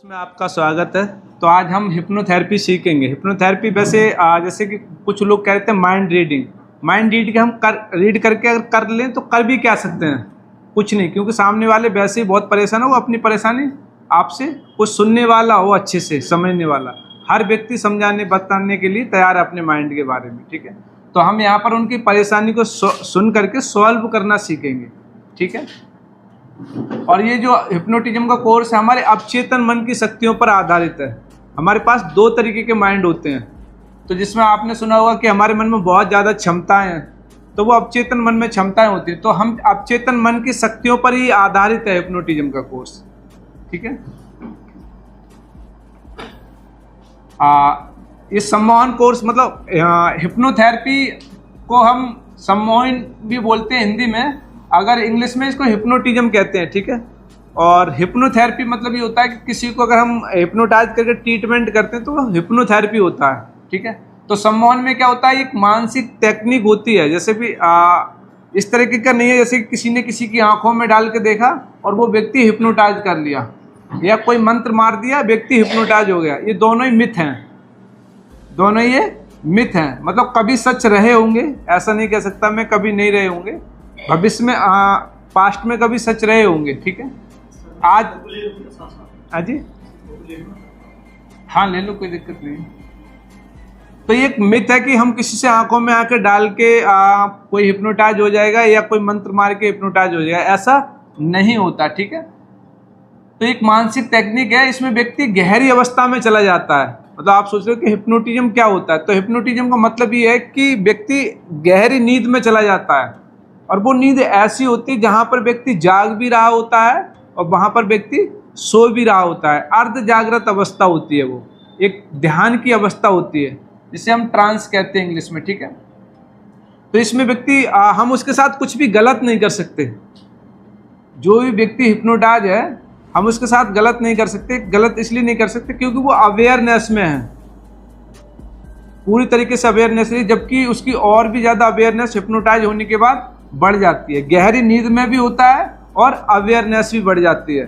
में आपका स्वागत है। तो आज हम हिप्नोथेरेपी सीखेंगे। हिप्नोथेरेपी वैसे जैसे कि कुछ लोग कहते हैं माइंड रीड के हम रीड करके अगर कर लें तो कर भी क्या सकते हैं, कुछ नहीं, क्योंकि सामने वाले वैसे ही बहुत परेशान हो, वो अपनी परेशानी आपसे कुछ सुनने वाला हो, अच्छे से समझने वाला। हर व्यक्ति समझाने बताने के लिए तैयार है अपने माइंड के बारे में, ठीक है। तो हम यहाँ पर उनकी परेशानी को सुन करके सॉल्व करना सीखेंगे, ठीक है। और ये जो हिप्नोटिज्म का कोर्स है हमारे अवचेतन मन की शक्तियों पर आधारित है। हमारे पास दो तरीके के माइंड होते हैं, तो जिसमें आपने सुना होगा कि हमारे मन में बहुत ज़्यादा क्षमताएं हैं, तो वो अवचेतन मन में क्षमताएं होती हैं। तो हम अवचेतन मन की शक्तियों पर ही आधारित है हिप्नोटिज्म का कोर्स, ठीक है। ये सम्मोहन कोर्स मतलब हिप्नोथेरेपी को हम सम्मोहन भी बोलते हैं हिंदी में, अगर इंग्लिश में इसको हिप्नोटिज्म कहते हैं, ठीक है। और हिप्नोथेरेपी मतलब ये होता है कि किसी को अगर हम हिप्नोटाइज करके ट्रीटमेंट करते हैं तो वो हिप्नोथेरेपी होता है, ठीक है। तो सम्मोहन में क्या होता है, एक मानसिक टेक्निक होती है, जैसे भी इस तरीके का नहीं है जैसे कि किसी ने किसी की आंखों में डाल के देखा और वो व्यक्ति हिप्नोटाइज कर लिया, या कोई मंत्र मार दिया व्यक्ति हिप्नोटाइज हो गया। ये दोनों ही मिथ हैं, दोनों ये मिथ हैं। मतलब कभी सच रहे होंगे, ऐसा नहीं कह सकता मैं कभी नहीं रहे होंगे, भविष्य में पास्ट में कभी सच रहे होंगे, ठीक है। आज जी हाँ ले लो, कोई दिक्कत नहीं। तो ये एक मिथ है कि हम किसी से आंखों में आके डाल के कोई हिप्नोटाइज हो जाएगा या कोई मंत्र मार के हिप्नोटाइज हो जाएगा, ऐसा नहीं होता, ठीक है। तो एक मानसिक टेक्निक है, इसमें व्यक्ति गहरी अवस्था में चला जाता है। मतलब आप सोच रहे हो कि हिप्नोटिज्म क्या होता है, तो हिप्नोटिज्म का मतलब ये है कि व्यक्ति गहरी नींद में चला जाता है, और वो नींद ऐसी होती है जहाँ पर व्यक्ति जाग भी रहा होता है और वहाँ पर व्यक्ति सो भी रहा होता है। अर्ध जागृत अवस्था होती है, वो एक ध्यान की अवस्था होती है, जिसे हम ट्रांस कहते हैं इंग्लिश में, ठीक है। तो इसमें व्यक्ति हम उसके साथ कुछ भी गलत नहीं कर सकते। जो भी व्यक्ति हिप्नोटाइज है हम उसके साथ गलत नहीं कर सकते। गलत इसलिए नहीं कर सकते क्योंकि वो अवेयरनेस में है, पूरी तरीके से अवेयरनेस है, जबकि उसकी और भी ज़्यादा अवेयरनेस हिप्नोटाइज होने के बाद बढ़ जाती है। गहरी नींद में भी होता है और अवेयरनेस भी बढ़ जाती है।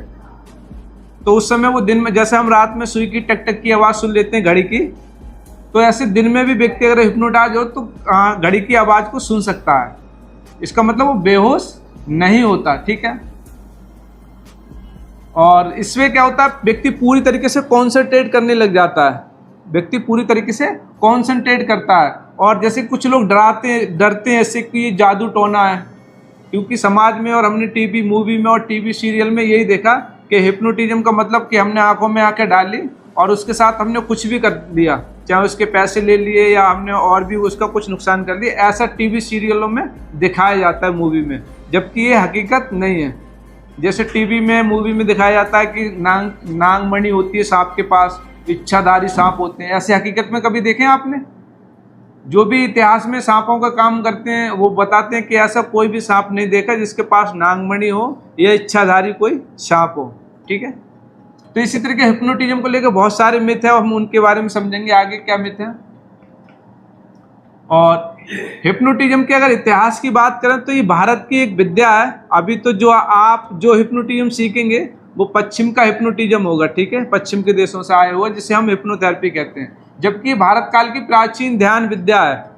तो उस समय वो दिन में, जैसे हम रात में सुई की टक टक की आवाज़ सुन लेते हैं घड़ी की, तो ऐसे दिन में भी व्यक्ति अगर हिप्नोटाइज हो तो घड़ी की आवाज़ को सुन सकता है। इसका मतलब वो बेहोश नहीं होता, ठीक है। और इसमें क्या होता है, व्यक्ति पूरी तरीके से कॉन्सेंट्रेट करने लग जाता है, व्यक्ति पूरी तरीके से कॉन्सेंट्रेट करता है। और जैसे कुछ लोग डरते हैं ऐसे कि ये जादू टोना है, क्योंकि समाज में और हमने टीवी मूवी में और टीवी सीरियल में यही देखा कि हिप्नोटिज्म का मतलब कि हमने आंखों में आंखें डाली और उसके साथ हमने कुछ भी कर दिया, चाहे उसके पैसे ले लिए या हमने और भी उसका कुछ नुकसान कर दिया। ऐसा टीवी सीरियलों में दिखाया जाता है, मूवी में, जबकि ये हकीकत नहीं है। जैसे टीवी में मूवी में दिखाया जाता है कि नागमणि होती है सांप के पास, इच्छाधारी सांप होते हैं, ऐसे हकीकत में कभी देखे आपने? जो भी इतिहास में सांपों का काम करते हैं वो बताते हैं कि ऐसा कोई भी सांप नहीं देखा जिसके पास नागमणि हो या इच्छाधारी कोई सांप हो, ठीक है। तो इसी तरह के हिप्नोटिज्म को लेकर बहुत सारे मिथ है, हम उनके बारे में समझेंगे आगे क्या मिथ है। और हिप्नोटिज्म के अगर इतिहास की बात करें तो ये भारत की एक विद्या है। अभी तो जो हिप्नोटिज्म सीखेंगे वो पश्चिम का हिप्नोटिज्म होगा, ठीक है, पश्चिम के देशों से आए हुआ, जिसे हम हिप्नोथेरेपी कहते हैं, जबकि भारत काल की प्राचीन ध्यान विद्या है।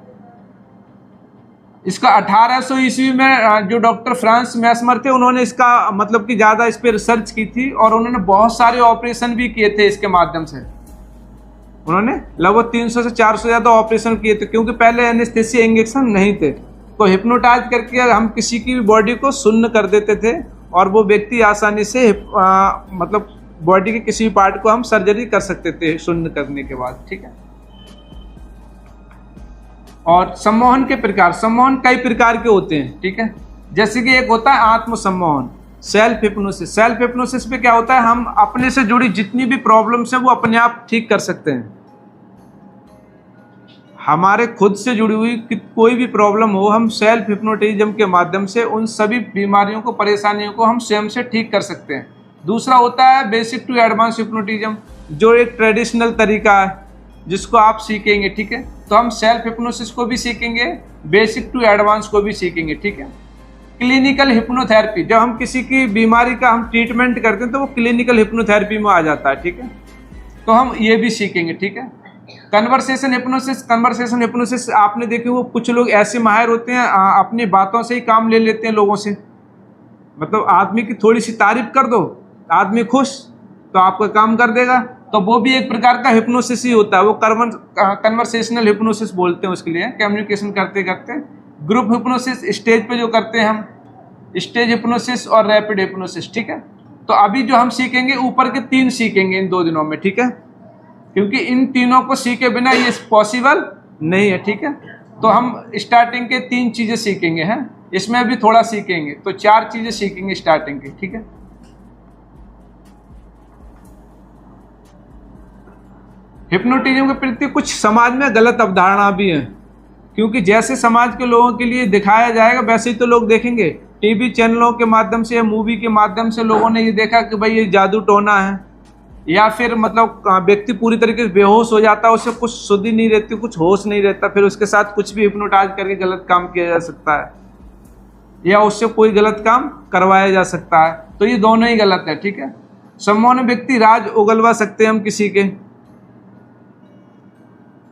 इसका 1800 ईस्वी में जो डॉक्टर फ्रांस मैस्मर थे, उन्होंने इसका मतलब कि ज़्यादा इस पर रिसर्च की थी और उन्होंने बहुत सारे ऑपरेशन भी किए थे इसके माध्यम से। उन्होंने लगभग 300 से 400 ज़्यादा ऑपरेशन किए थे, क्योंकि पहले एनेस्थेसिया इंजेक्शन नहीं थे। तो हिप्नोटाइज करके हम किसी की भी बॉडी को सुन्न कर देते थे और वो व्यक्ति आसानी से मतलब बॉडी के किसी भी पार्ट को हम सर्जरी कर सकते थे सुन्न करने के बाद, ठीक है। और सम्मोहन के प्रकार, सम्मोहन कई प्रकार के होते हैं, ठीक है। जैसे कि एक होता है आत्म सम्मोहन, सेल्फ हिप्नोसिस। सेल्फ हिप्नोसिस में क्या होता है, हम अपने से जुड़ी जितनी भी प्रॉब्लम्स हैं वो अपने आप ठीक कर सकते हैं। हमारे खुद से जुड़ी हुई कोई भी प्रॉब्लम हो, हम सेल्फ हिप्नोटिज्म के माध्यम से उन सभी बीमारियों को, परेशानियों को हम स्वयं से ठीक कर सकते हैं। दूसरा होता है बेसिक टू एडवांस हिप्नोटिज्म, जो एक ट्रेडिशनल तरीका है जिसको आप सीखेंगे, ठीक है। तो हम सेल्फ हिप्नोसिस को भी सीखेंगे, बेसिक टू एडवांस को भी सीखेंगे, ठीक है। क्लिनिकल हिप्नोथेरेपी, जब हम किसी की बीमारी का हम ट्रीटमेंट करते हैं तो वो क्लिनिकल हिप्नोथेरेपी में आ जाता है, ठीक है। तो हम ये भी सीखेंगे, ठीक है। कन्वर्सेशन हिप्नोसिस आपने देखे, वो कुछ लोग ऐसे माहिर होते हैं अपनी बातों से ही काम ले लेते हैं लोगों से। मतलब आदमी की थोड़ी सी तारीफ कर दो, आदमी खुश, तो आपका काम कर देगा। तो वो भी एक प्रकार का हिप्नोसिस ही होता है, वो कन्वर्सेशनल हिप्नोसिस बोलते हैं उसके लिए, कम्युनिकेशन करते करते। ग्रुप हिप्नोसिस स्टेज पे जो करते हैं हम, स्टेज हिप्नोसिस और रैपिड हिप्नोसिस, ठीक है। तो अभी जो हम सीखेंगे ऊपर के 3 सीखेंगे इन 2 दिनों में, ठीक है, क्योंकि इन तीनों को सीखे बिना ये पॉसिबल नहीं है, ठीक है। तो हम स्टार्टिंग के 3 चीजें सीखेंगे हैं, इसमें भी थोड़ा सीखेंगे, तो 4 चीजें सीखेंगे स्टार्टिंग की, ठीक है। हिप्नोटिज्म के प्रति कुछ समाज में गलत अवधारणा भी है, क्योंकि जैसे समाज के लोगों के लिए दिखाया जाएगा वैसे ही तो लोग देखेंगे। टीवी चैनलों के माध्यम से या मूवी के माध्यम से लोगों ने ये देखा कि भाई ये जादू टोना है, या फिर मतलब व्यक्ति पूरी तरीके से बेहोश हो जाता है, उससे कुछ शुद्धि नहीं रहती, कुछ होश नहीं रहता, फिर उसके साथ कुछ भी हिप्नोटाइज करके गलत काम किया जा सकता है, या उससे कोई गलत काम करवाया जा सकता है। तो ये दोनों ही गलत है, ठीक है। सम्मोहन व्यक्ति राज उगलवा सकते हैं हम किसी के,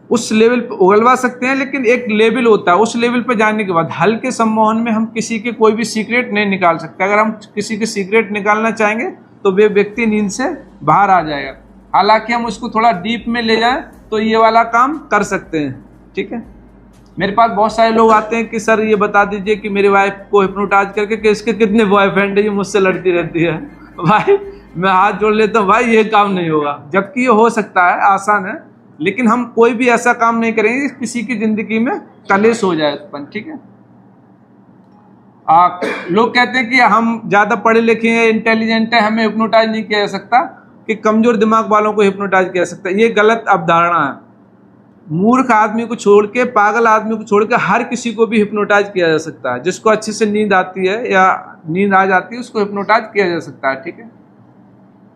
उस लेवल पे उगलवा सकते हैं, लेकिन एक लेवल होता है, उस लेवल पे जाने के बाद हल्के सम्मोहन में हम किसी के कोई भी सीक्रेट नहीं निकाल सकते। अगर हम किसी के सीक्रेट निकालना चाहेंगे तो वे व्यक्ति नींद से बाहर आ जाएगा। हालांकि हम उसको थोड़ा डीप में ले जाएं तो ये वाला काम कर सकते हैं, ठीक है। मेरे पास बहुत सारे लोग आते हैं कि सर ये बता दीजिए कि मेरी वाइफ को हिप्नोटाइज करके कि इसके कितने बॉयफ्रेंड है, ये मुझसे लड़ती रहती है। भाई मैं हाथ जोड़ लेता हूँ, भाई ये काम नहीं होगा, जबकि ये हो सकता है, आसान है, लेकिन हम कोई भी ऐसा काम नहीं करेंगे किसी की जिंदगी में कलेश हो जाए उत्पन्न, ठीक है। लोग कहते हैं कि हम ज़्यादा पढ़े लिखे हैं, इंटेलिजेंट है, हमें हिप्नोटाइज नहीं किया जा सकता, कि कमज़ोर दिमाग वालों को हिप्नोटाइज किया जा सकता है। ये गलत अवधारणा है। मूर्ख आदमी को छोड़ के, पागल आदमी को छोड़ के हर किसी को भी हिप्नोटाइज किया जा सकता है। जिसको अच्छे से नींद आती है या नींद आ जाती है उसको हिप्नोटाइज किया जा सकता है, ठीक है।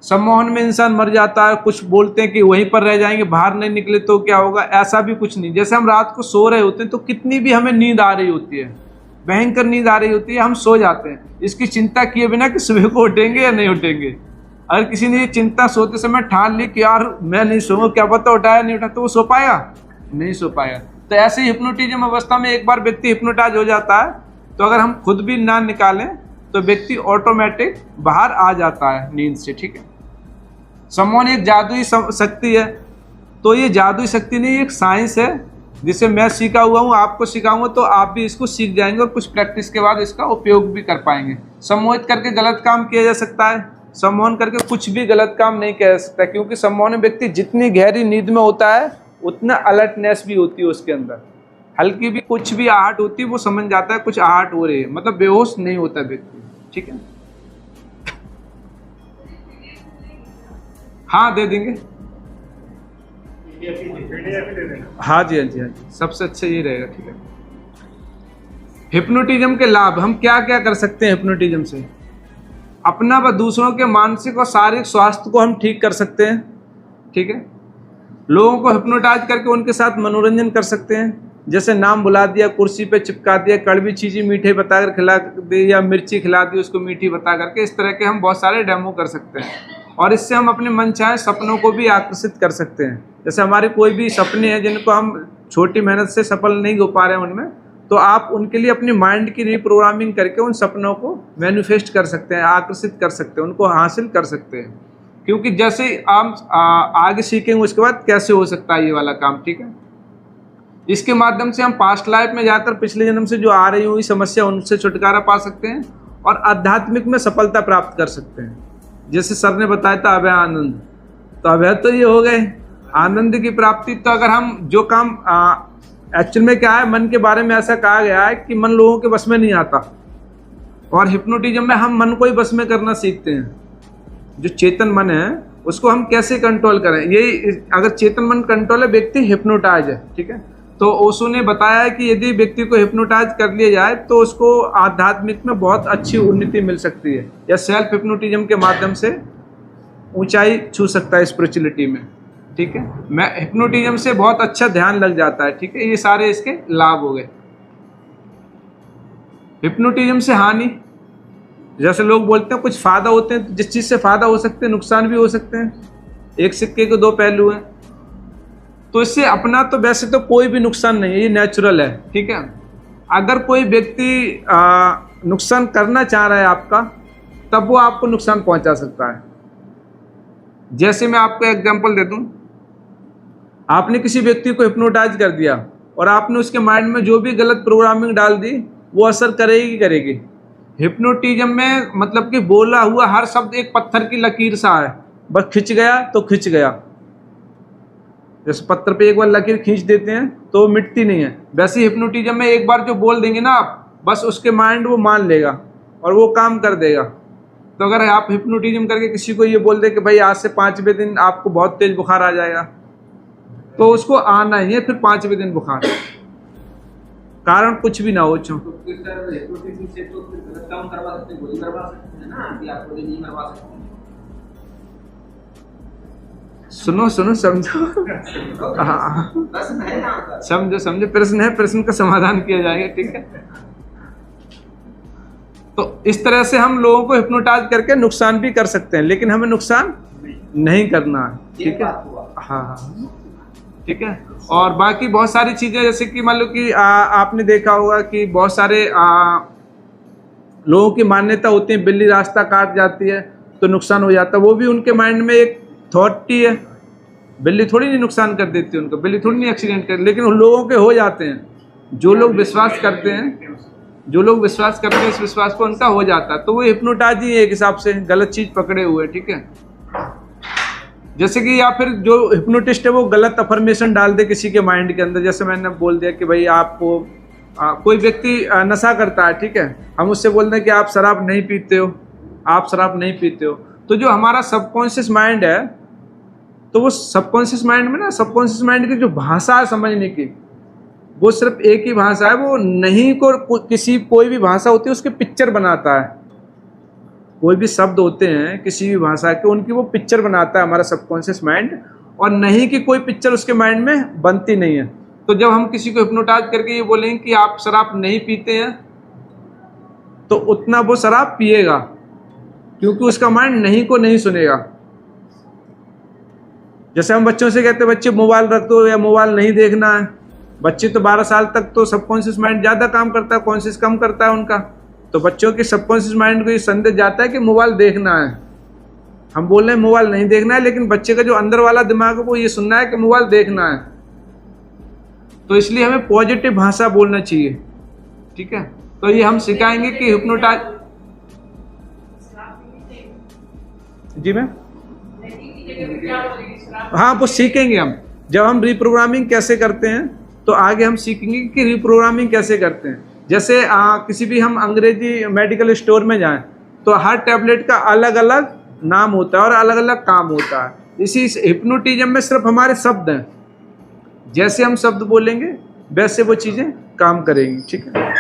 सम्मोहन में इंसान मर जाता है, कुछ बोलते हैं कि वहीं पर रह जाएंगे, बाहर नहीं निकले तो क्या होगा, ऐसा भी कुछ नहीं। जैसे हम रात को सो रहे होते हैं तो कितनी भी हमें नींद आ रही होती है, भयंकर नींद आ रही होती है, हम सो जाते हैं इसकी चिंता किए बिना कि सुबह को उठेंगे या नहीं उठेंगे। अगर किसी ने ये चिंता सोते समय ठान ली कि यार मैं नहीं सोऊंगा, क्या पता उठाया नहीं उठा, तो वो सो पाएगा, नहीं सो पाएगा। तो ऐसे हिप्नोटिज्म अवस्था में एक बार व्यक्ति हिप्नोटाइज हो जाता है तो अगर हम खुद भी ना निकालें तो व्यक्ति ऑटोमेटिक बाहर आ जाता है नींद से, ठीक है। सम्मोहन एक जादुई शक्ति है, तो ये जादुई शक्ति नहीं, एक साइंस है जिसे मैं सीखा हुआ हूँ, आपको सिखाऊंगा तो आप भी इसको सीख जाएंगे और कुछ प्रैक्टिस के बाद इसका उपयोग भी कर पाएंगे। सम्मोहित करके गलत काम किया जा सकता है, सम्मोहन करके कुछ भी गलत काम नहीं किया जा सकता, क्योंकि सम्मोहन व्यक्ति जितनी गहरी नींद में होता है उतना अलर्टनेस भी होती है उसके अंदर। हल्की भी कुछ भी आहट होती है वो समझ जाता है कुछ आहट हो रही है, मतलब बेहोश नहीं होता व्यक्ति, ठीक है। हाँ दे देंगे, हाँ जी हाँ जी हाँ जी, सबसे अच्छा ये रहेगा, ठीक है। हिप्नोटिज्म के लाभ, हम क्या क्या कर सकते हैं हिप्नोटिज्म से? अपना व दूसरों के मानसिक और शारीरिक स्वास्थ्य को हम ठीक कर सकते हैं, ठीक है। लोगों को हिप्नोटाइज करके उनके साथ मनोरंजन कर सकते हैं, जैसे नाम बुला दिया, कुर्सी पे चिपका दिया, कड़वी चीज़ें मीठे बताकर खिला दी, या मिर्ची खिला दी उसको मीठी बता करके, इस तरह के हम बहुत सारे डेमो कर सकते हैं। और इससे हम अपने मनचाहे सपनों को भी आकर्षित कर सकते हैं। जैसे हमारे कोई भी सपने हैं जिनको हम छोटी मेहनत से सफल नहीं हो पा रहे हैं उनमें, तो आप उनके लिए अपनी माइंड की रीप्रोग्रामिंग करके उन सपनों को मैनिफेस्ट कर सकते हैं, आकर्षित कर सकते हैं, उनको हासिल कर सकते हैं। क्योंकि जैसे आप आगे सीखेंगे उसके बाद कैसे हो सकता है ये वाला काम, ठीक है। इसके माध्यम से हम पास्ट लाइफ में जाकर पिछले जन्म से जो आ रही हुई समस्या उनसे छुटकारा पा सकते हैं और आध्यात्मिक में सफलता प्राप्त कर सकते हैं। जैसे सर ने बताया था अभय आनंद, तो अभय तो ये हो गए आनंद की प्राप्ति। तो अगर हम जो काम एक्चुअल में क्या है, मन के बारे में ऐसा कहा गया है कि मन लोगों के बस में नहीं आता, और हिप्नोटिज्म में हम मन को ही बस में करना सीखते हैं। जो चेतन मन है उसको हम कैसे कंट्रोल करें, यही अगर चेतन मन कंट्रोल है व्यक्ति हिप्नोटाइज है, ठीक है। तो ओशो ने बताया है कि यदि व्यक्ति को हिप्नोटाइज कर लिया जाए तो उसको आध्यात्मिक में बहुत अच्छी उन्नति मिल सकती है, या सेल्फ हिप्नोटिज्म के माध्यम से ऊंचाई छू सकता है स्पिरिचुअलिटी में, ठीक है। मैं हिप्नोटिज्म से बहुत अच्छा ध्यान लग जाता है, ठीक है। ये सारे इसके लाभ हो गए। हिप्नोटिज्म से हानि, जैसे लोग बोलते हैं कुछ फ़ायदा होते हैं, तो जिस चीज़ से फ़ायदा हो सकते हैं नुकसान भी हो सकते हैं, एक सिक्के के दो पहलू हैं। तो इससे अपना तो वैसे तो कोई भी नुकसान नहीं है, ये नेचुरल है, ठीक है। अगर कोई व्यक्ति नुकसान करना चाह रहा है आपका, तब वो आपको नुकसान पहुंचा सकता है। जैसे मैं आपको एग्जांपल दे दूं, आपने किसी व्यक्ति को हिप्नोटाइज कर दिया और आपने उसके माइंड में जो भी गलत प्रोग्रामिंग डाल दी, वो असर करेगी करेगी। हिप्नोटिज्म में मतलब कि बोला हुआ हर शब्द एक पत्थर की लकीर सा है, बस खिंच गया तो खिंच गया। जैसे पत्थर पे एक बार लकीर खींच देते हैं तो मिटती नहीं है, वैसे हिप्नोटिज्म में एक बार जो बोल देंगे ना आप, बस उसके माइंड वो मान लेगा और वो काम कर देगा। तो अगर आप हिप्नोटिज्म करके किसी को ये बोल दे कि भाई आज से 5वें दिन आपको बहुत तेज बुखार आ जाएगा, तो उसको आना ही है फिर 5वें दिन बुखार, कारण कुछ भी ना हो। सुनो सुनो, समझो, हाँ समझो समझो, प्रश्न है, प्रश्न का समाधान किया जाएगा, ठीक है। तो इस तरह से हम लोगों को हिप्नोटाइज करके नुकसान भी कर सकते हैं, लेकिन हमें नुकसान नहीं करना है, ठीक है। हाँ ठीक है। और बाकी बहुत सारी चीजें, जैसे कि मान लो कि आपने देखा होगा कि बहुत सारे लोगों की मान्यता होती है, बिल्ली रास्ता काट जाती है तो नुकसान हो जाता है, वो भी उनके माइंड में एक थॉट ही है। बिल्ली थोड़ी नहीं नुकसान कर देती उनको, बिल्ली थोड़ी नहीं एक्सीडेंट कर, लेकिन उन लोगों के हो जाते हैं। जो लोग विश्वास करते हैं, जो लोग विश्वास करते हैं, इस विश्वास को उनका हो जाता है, तो वो हिप्नोटाइज ही है एक हिसाब से, गलत चीज पकड़े हुए, ठीक है। जैसे कि या फिर जो हिप्नोटिस्ट है वो गलत अफर्मेशन डाल दे किसी के माइंड के अंदर। जैसे मैंने बोल दिया कि भाई आपको कोई व्यक्ति नशा करता है, ठीक है, हम उससे बोल दें कि आप शराब नहीं पीते हो, आप शराब नहीं पीते हो, तो जो हमारा सबकॉन्शियस माइंड है, तो वो सबकॉन्शियस माइंड में ना, सबकॉन्शियस माइंड की जो भाषा है समझने की, वो सिर्फ एक ही भाषा है, वो नहीं को किसी कोई भी भाषा होती है उसके पिक्चर बनाता है। कोई भी शब्द होते हैं किसी भी भाषा के, उनकी वो पिक्चर बनाता है हमारा सबकॉन्शियस माइंड, और नहीं कि कोई पिक्चर उसके माइंड में बनती नहीं है। तो जब हम किसी को हिप्नोटाइज करके ये बोलेंगे कि आप शराब नहीं पीते हैं, तो उतना वो शराब पिएगा, क्योंकि उसका माइंड नहीं को नहीं सुनेगा। जैसे हम बच्चों से कहते हैं बच्चे मोबाइल रख दो या मोबाइल नहीं देखना है, बच्चे तो 12 साल तक तो सबकॉन्शियस माइंड ज़्यादा काम करता है, कॉन्शियस कम करता है उनका। तो बच्चों के सबकॉन्शियस माइंड को ये संदेश जाता है कि मोबाइल देखना है। हम बोल रहे हैं मोबाइल नहीं देखना है, लेकिन बच्चे का जो अंदर वाला दिमाग है वो ये सुनना है कि मोबाइल देखना है। तो इसलिए हमें पॉजिटिव भाषा बोलना चाहिए, ठीक है। तो ये हम सिखाएंगे कि हिप्नोटाइज, जी मैम, हाँ वो सीखेंगे हम। जब हम रिप्रोग्रामिंग कैसे करते हैं तो आगे हम सीखेंगे कि रिप्रोग्रामिंग कैसे करते हैं। जैसे किसी भी हम अंग्रेजी मेडिकल स्टोर में जाएं तो हर टैबलेट का अलग अलग नाम होता है और अलग अलग काम होता है। इसी हिप्नोटिज्म में सिर्फ हमारे शब्द हैं, जैसे हम शब्द बोलेंगे वैसे वो चीज़ें काम करेंगी, ठीक है।